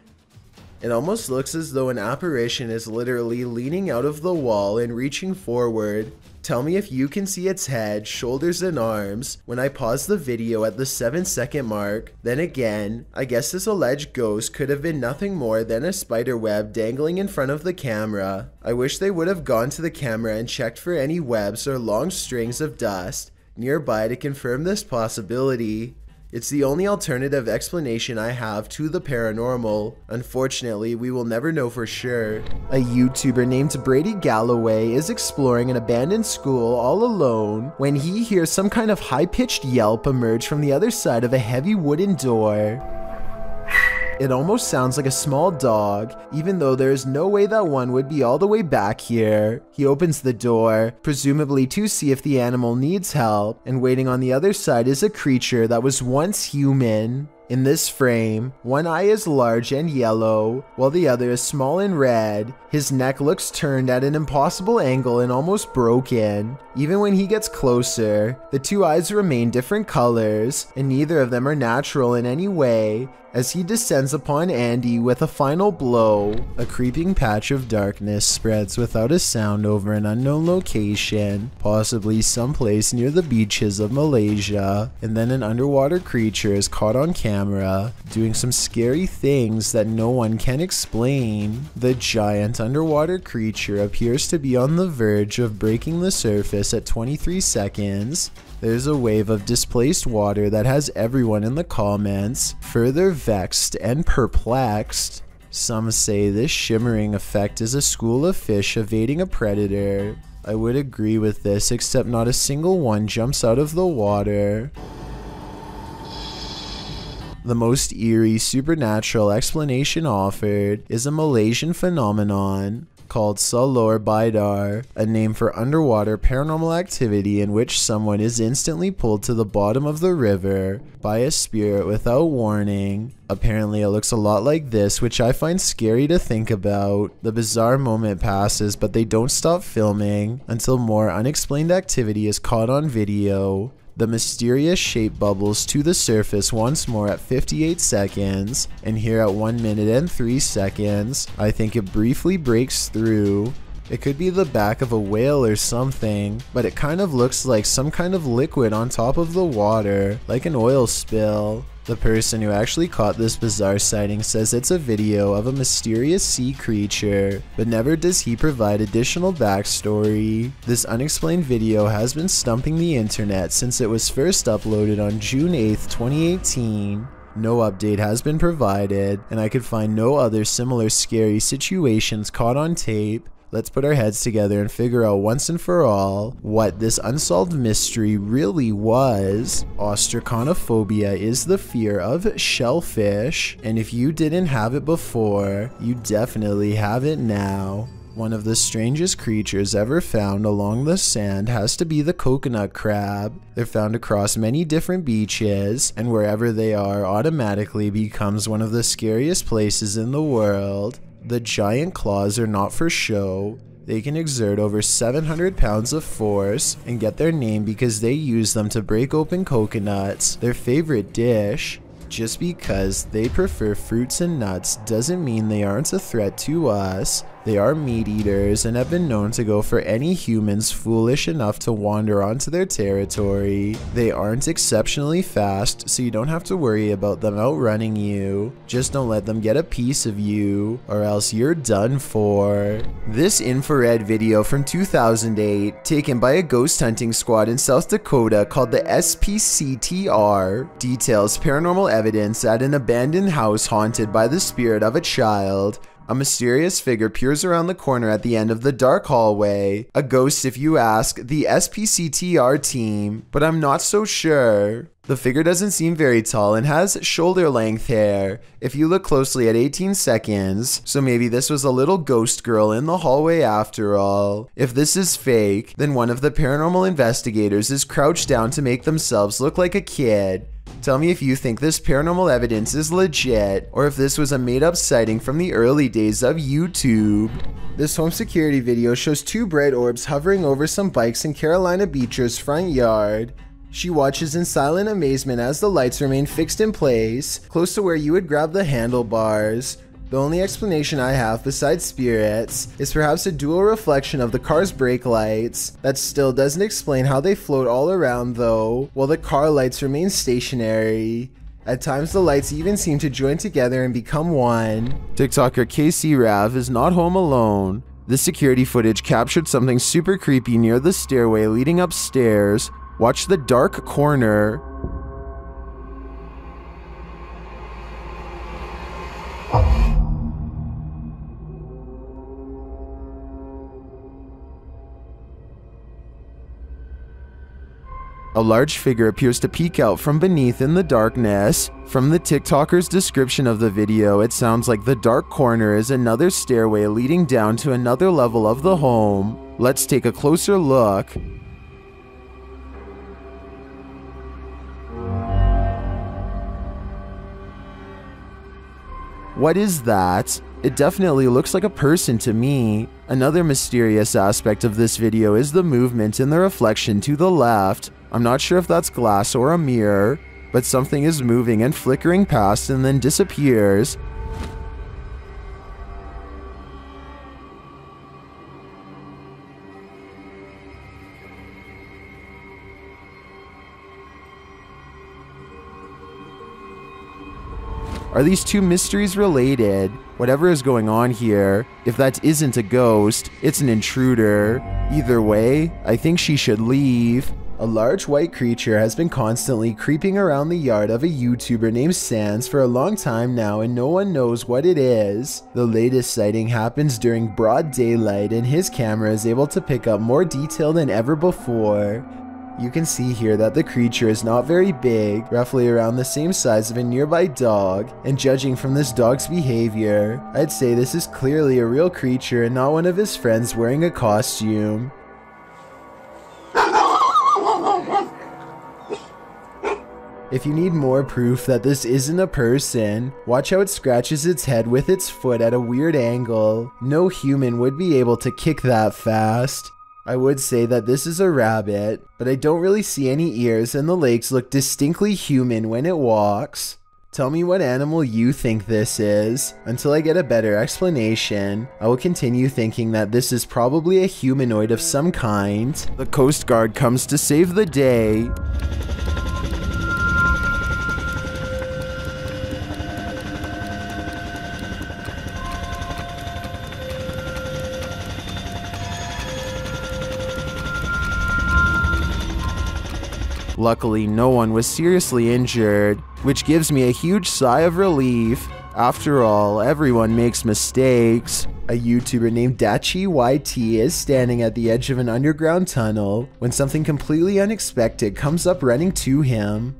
It almost looks as though an apparition is literally leaning out of the wall and reaching forward. Tell me if you can see its head, shoulders, and arms when I pause the video at the 7-second mark. Then again, I guess this alleged ghost could have been nothing more than a spider web dangling in front of the camera. I wish they would have gone to the camera and checked for any webs or long strings of dust nearby to confirm this possibility. It's the only alternative explanation I have to the paranormal. Unfortunately, we will never know for sure. A YouTuber named Brady Galloway is exploring an abandoned school all alone when he hears some kind of high-pitched yelp emerge from the other side of a heavy wooden door. It almost sounds like a small dog, even though there is no way that one would be all the way back here. He opens the door, presumably to see if the animal needs help, and waiting on the other side is a creature that was once human. In this frame, one eye is large and yellow, while the other is small and red. His neck looks turned at an impossible angle and almost broken. Even when he gets closer, the two eyes remain different colors, and neither of them are natural in any way, as he descends upon Andy with a final blow. A creeping patch of darkness spreads without a sound over an unknown location, possibly someplace near the beaches of Malaysia, and then an underwater creature is caught on camera, doing some scary things that no one can explain. The giant underwater creature appears to be on the verge of breaking the surface at 23 seconds. There's a wave of displaced water that has everyone in the comments further vexed and perplexed. Some say this shimmering effect is a school of fish evading a predator. I would agree with this, except not a single one jumps out of the water. The most eerie supernatural explanation offered is a Malaysian phenomenon called Salor Bidar, a name for underwater paranormal activity in which someone is instantly pulled to the bottom of the river by a spirit without warning. Apparently it looks a lot like this, which I find scary to think about. The bizarre moment passes, but they don't stop filming until more unexplained activity is caught on video. The mysterious shape bubbles to the surface once more at 58 seconds, and here at 1 minute and 3 seconds, I think it briefly breaks through. It could be the back of a whale or something, but it kind of looks like some kind of liquid on top of the water, like an oil spill. The person who actually caught this bizarre sighting says it's a video of a mysterious sea creature, but never does he provide additional backstory. This unexplained video has been stumping the internet since it was first uploaded on June 8th, 2018. No update has been provided, and I could find no other similar scary situations caught on tape. let's put our heads together and figure out once and for all what this unsolved mystery really was. Ostraconophobia is the fear of shellfish, and if you didn't have it before, you definitely have it now. One of the strangest creatures ever found along the sand has to be the coconut crab. They're found across many different beaches, and wherever they are automatically becomes one of the scariest places in the world. The giant claws are not for show. They can exert over 700 pounds of force and get their name because they use them to break open coconuts, their favorite dish. Just because they prefer fruits and nuts doesn't mean they aren't a threat to us. They are meat eaters and have been known to go for any humans foolish enough to wander onto their territory. They aren't exceptionally fast, so you don't have to worry about them outrunning you. Just don't let them get a piece of you, or else you're done for. This infrared video from 2008, taken by a ghost hunting squad in South Dakota called the SPCTR, details paranormal evidence at an abandoned house haunted by the spirit of a child. A mysterious figure peers around the corner at the end of the dark hallway. A ghost if you ask the SPCTR team, but I'm not so sure. The figure doesn't seem very tall and has shoulder-length hair if you look closely at 18 seconds, so maybe this was a little ghost girl in the hallway after all. If this is fake, then one of the paranormal investigators is crouched down to make themselves look like a kid. Tell me if you think this paranormal evidence is legit, or if this was a made-up sighting from the early days of YouTube. This home security video shows two bright orbs hovering over some bikes in Carolina Beecher's front yard. She watches in silent amazement as the lights remain fixed in place, close to where you would grab the handlebars. The only explanation I have besides spirits is perhaps a dual reflection of the car's brake lights. That still doesn't explain how they float all around though, while the car lights remain stationary. At times the lights even seem to join together and become one. TikToker KC Rav is not home alone. This security footage captured something super creepy near the stairway leading upstairs. Watch the dark corner. A large figure appears to peek out from beneath in the darkness. From the TikToker's description of the video, it sounds like the dark corner is another stairway leading down to another level of the home. Let's take a closer look. What is that? It definitely looks like a person to me. Another mysterious aspect of this video is the movement in the reflection to the left. I'm not sure if that's glass or a mirror, but something is moving and flickering past and then disappears. Are these two mysteries related? Whatever is going on here, if that isn't a ghost, it's an intruder. Either way, I think she should leave. A large white creature has been constantly creeping around the yard of a YouTuber named Sans for a long time now, and no one knows what it is. The latest sighting happens during broad daylight, and his camera is able to pick up more detail than ever before. You can see here that the creature is not very big, roughly around the same size of a nearby dog, and judging from this dog's behavior, I'd say this is clearly a real creature and not one of his friends wearing a costume. If you need more proof that this isn't a person, watch how it scratches its head with its foot at a weird angle. No human would be able to kick that fast. I would say that this is a rabbit, but I don't really see any ears and the legs look distinctly human when it walks. Tell me what animal you think this is. Until I get a better explanation, I will continue thinking that this is probably a humanoid of some kind. The Coast Guard comes to save the day. Luckily, no one was seriously injured, which gives me a huge sigh of relief. After all, everyone makes mistakes. A YouTuber named DachiYT is standing at the edge of an underground tunnel when something completely unexpected comes up running to him.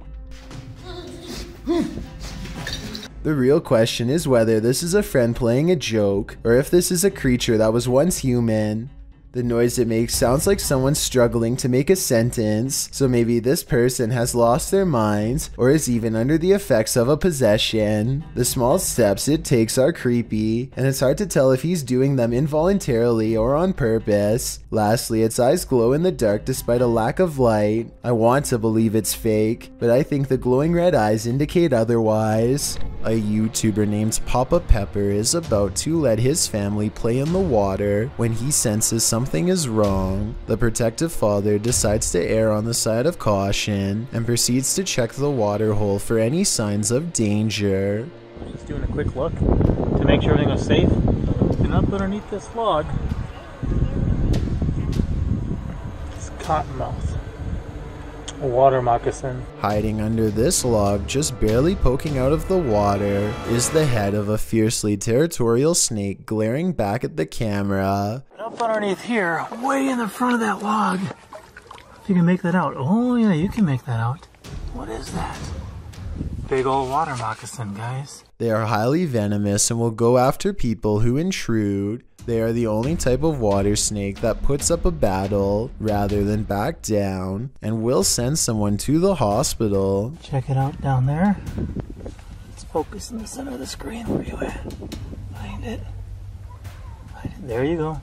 The real question is whether this is a friend playing a joke, or if this is a creature that was once human. The noise it makes sounds like someone struggling to make a sentence, so maybe this person has lost their minds or is even under the effects of a possession. The small steps it takes are creepy, and it's hard to tell if he's doing them involuntarily or on purpose. Lastly, its eyes glow in the dark despite a lack of light. I want to believe it's fake, but I think the glowing red eyes indicate otherwise. A YouTuber named Papa Pepper is about to let his family play in the water when he senses something is wrong. The protective father decides to err on the side of caution and proceeds to check the water hole for any signs of danger. Just doing a quick look to make sure everything was safe. And up underneath this log is cottonmouth, a water moccasin. Hiding under this log, just barely poking out of the water, is the head of a fiercely territorial snake glaring back at the camera. Up underneath here, way in the front of that log, if you can make that out. Oh yeah, you can make that out. What is that? Big old water moccasin, guys. They are highly venomous and will go after people who intrude. They are the only type of water snake that puts up a battle rather than back down, and will send someone to the hospital. Check it out down there. Let's focus in the center of the screen. Where are you at? Find it. There you go.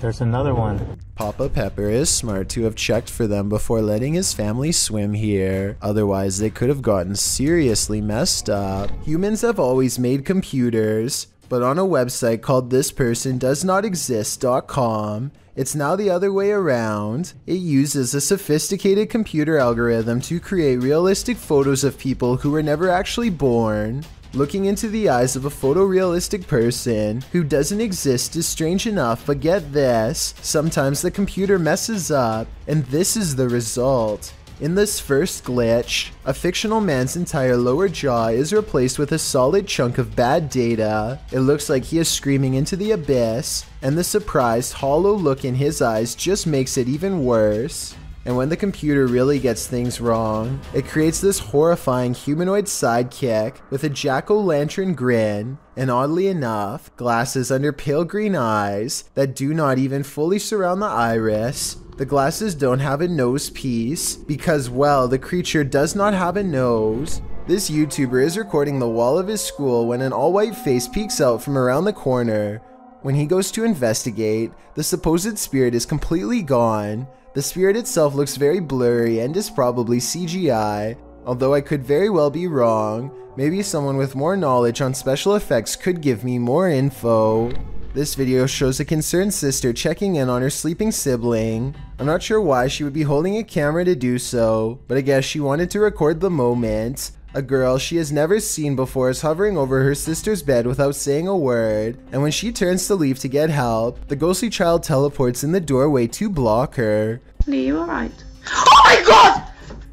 There's another one. Papa Pepper is smart to have checked for them before letting his family swim here. Otherwise, they could have gotten seriously messed up. Humans have always made computers, but on a website called thispersondoesnotexist.com, it's now the other way around. It uses a sophisticated computer algorithm to create realistic photos of people who were never actually born. Looking into the eyes of a photorealistic person who doesn't exist is strange enough, but get this, sometimes the computer messes up, and this is the result. In this first glitch, a fictional man's entire lower jaw is replaced with a solid chunk of bad data. It looks like he is screaming into the abyss, and the surprised, hollow look in his eyes just makes it even worse. And when the computer really gets things wrong, it creates this horrifying humanoid sidekick with a jack-o'-lantern grin, and oddly enough, glasses under pale green eyes that do not even fully surround the iris. The glasses don't have a nose piece because, well, the creature does not have a nose. This YouTuber is recording the wall of his school when an all-white face peeks out from around the corner. When he goes to investigate, the supposed spirit is completely gone. The spirit itself looks very blurry and is probably CGI, although I could very well be wrong. Maybe someone with more knowledge on special effects could give me more info. This video shows a concerned sister checking in on her sleeping sibling. I'm not sure why she would be holding a camera to do so, but I guess she wanted to record the moment. A girl she has never seen before is hovering over her sister's bed without saying a word, and when she turns to leave to get help, the ghostly child teleports in the doorway to block her. Are you alright? Oh my god!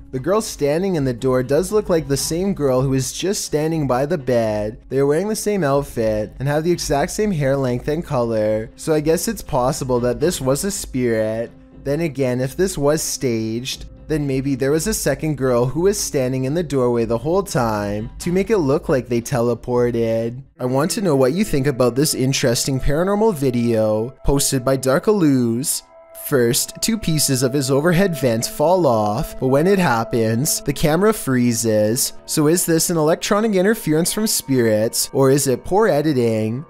The girl standing in the door does look like the same girl who is just standing by the bed. They are wearing the same outfit and have the exact same hair length and color, so I guess it's possible that this was a spirit. Then again, if this was staged, then maybe there was a second girl who was standing in the doorway the whole time to make it look like they teleported. I want to know what you think about this interesting paranormal video posted by Darkalooz. First, 2 pieces of his overhead vent fall off, but when it happens, the camera freezes. So is this an electronic interference from spirits, or is it poor editing?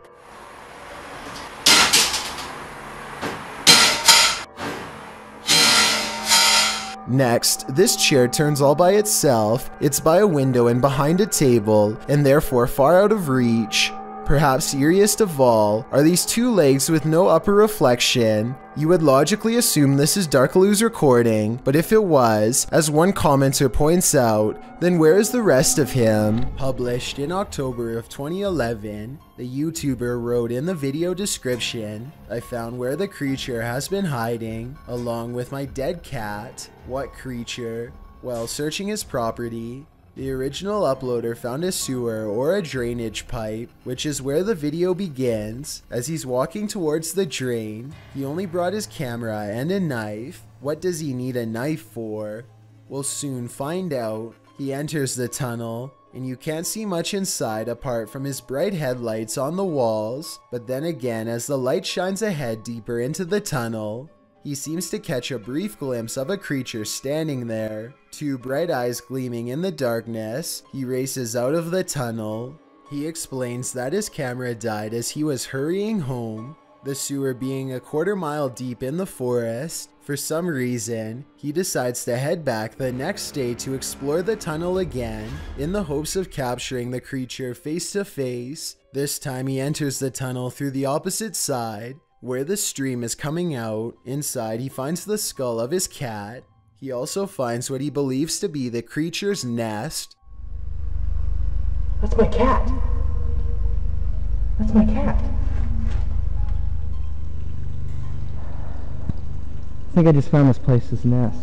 Next, this chair turns all by itself. It's by a window and behind a table, and therefore far out of reach. Perhaps eeriest of all are these 2 legs with no upper reflection. You would logically assume this is Darkalooz recording, but if it was, as one commenter points out, then where is the rest of him? Published in October of 2011, the YouTuber wrote in the video description, "I found where the creature has been hiding, along with my dead cat." What creature? While searching his property, The original uploader found a sewer or a drainage pipe, which is where the video begins. As he's walking towards the drain, he only brought his camera and a knife. What does he need a knife for? We'll soon find out. He enters the tunnel, and you can't see much inside apart from his bright headlights on the walls, but then again as the light shines ahead deeper into the tunnel, he seems to catch a brief glimpse of a creature standing there. Two bright eyes gleaming in the darkness. He races out of the tunnel. He explains that his camera died as he was hurrying home, the sewer being a quarter-mile deep in the forest. For some reason, he decides to head back the next day to explore the tunnel again, in the hopes of capturing the creature face to face. This time he enters the tunnel through the opposite side, where the stream is coming out. Inside, he finds the skull of his cat. He also finds what he believes to be the creature's nest. That's my cat. That's my cat. I think I just found this place's nest.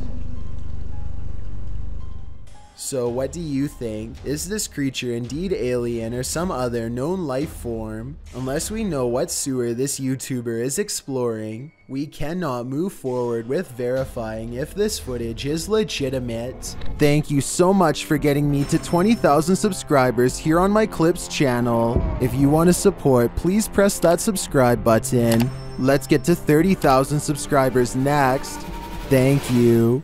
So what do you think? Is this creature indeed alien or some other known life form? Unless we know what sewer this YouTuber is exploring, we cannot move forward with verifying if this footage is legitimate. Thank you so much for getting me to 20,000 subscribers here on my Clips channel. If you want to support, please press that subscribe button. Let's get to 30,000 subscribers next. Thank you.